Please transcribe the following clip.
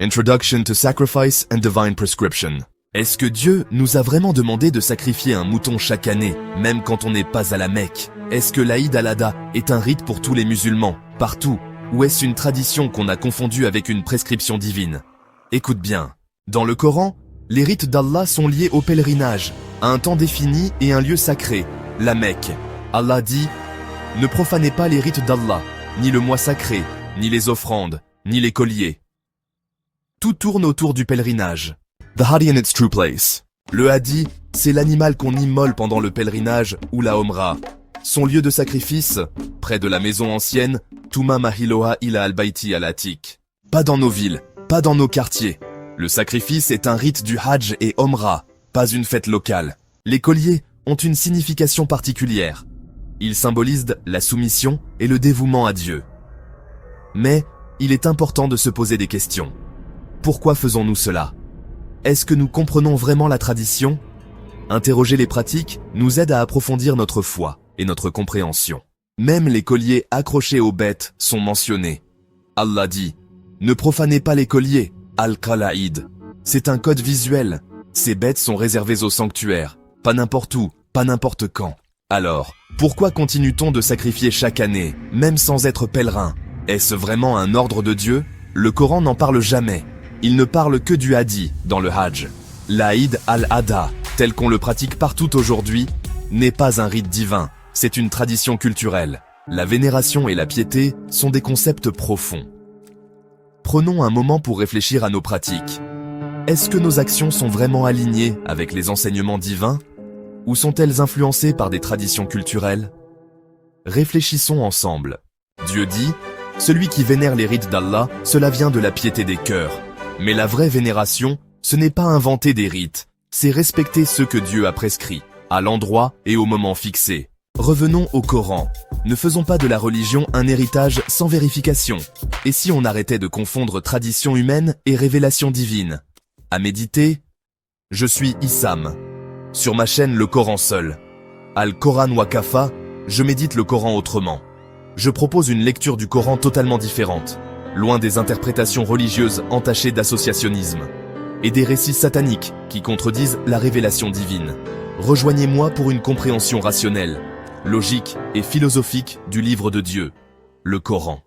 Introduction to Sacrifice and Divine Prescription. Est-ce que Dieu nous a vraiment demandé de sacrifier un mouton chaque année, même quand on n'est pas à la Mecque? Est-ce que l'Aïd al-Adha est un rite pour tous les musulmans, partout? Ou est-ce une tradition qu'on a confondue avec une prescription divine? Écoute bien. Dans le Coran, les rites d'Allah sont liés au pèlerinage, à un temps défini et un lieu sacré, la Mecque. Allah dit « Ne profanez pas les rites d'Allah, ni le mois sacré, ni les offrandes, ni les colliers. » Tout tourne autour du pèlerinage. The Hadi in its true place. Le Hadi, c'est l'animal qu'on immole pendant le pèlerinage ou la Omra. Son lieu de sacrifice, près de la maison ancienne, Touma Mahiloha ila al-Bayti al-Atik. Pas dans nos villes, pas dans nos quartiers. Le sacrifice est un rite du Hajj et Omra, pas une fête locale. Les colliers ont une signification particulière. Ils symbolisent la soumission et le dévouement à Dieu. Mais, il est important de se poser des questions. Pourquoi faisons-nous cela? Est-ce que nous comprenons vraiment la tradition? Interroger les pratiques nous aide à approfondir notre foi et notre compréhension. Même les colliers accrochés aux bêtes sont mentionnés. Allah dit « Ne profanez pas les colliers, al-Qala'id. C'est un code visuel. Ces bêtes sont réservées au sanctuaire, pas n'importe où, pas n'importe quand. Alors, pourquoi continue-t-on de sacrifier chaque année, même sans être pèlerin? Est-ce vraiment un ordre de Dieu? Le Coran n'en parle jamais. Il ne parle que du Hadi dans le Hajj. L'Aïd al-Adha, tel qu'on le pratique partout aujourd'hui, n'est pas un rite divin, c'est une tradition culturelle. La vénération et la piété sont des concepts profonds. Prenons un moment pour réfléchir à nos pratiques. Est-ce que nos actions sont vraiment alignées avec les enseignements divins? Ou sont-elles influencées par des traditions culturelles? Réfléchissons ensemble. Dieu dit « Celui qui vénère les rites d'Allah, cela vient de la piété des cœurs. » Mais la vraie vénération, ce n'est pas inventer des rites, c'est respecter ceux que Dieu a prescrits, à l'endroit et au moment fixé. Revenons au Coran. Ne faisons pas de la religion un héritage sans vérification. Et si on arrêtait de confondre tradition humaine et révélation divine? À méditer, je suis Issam. Sur ma chaîne Le Coran Seul. Al-Quran Wakafa, je médite le Coran autrement. Je propose une lecture du Coran totalement différente, loin des interprétations religieuses entachées d'associationnisme, et des récits sataniques qui contredisent la révélation divine. Rejoignez-moi pour une compréhension rationnelle, logique et philosophique du livre de Dieu, le Coran.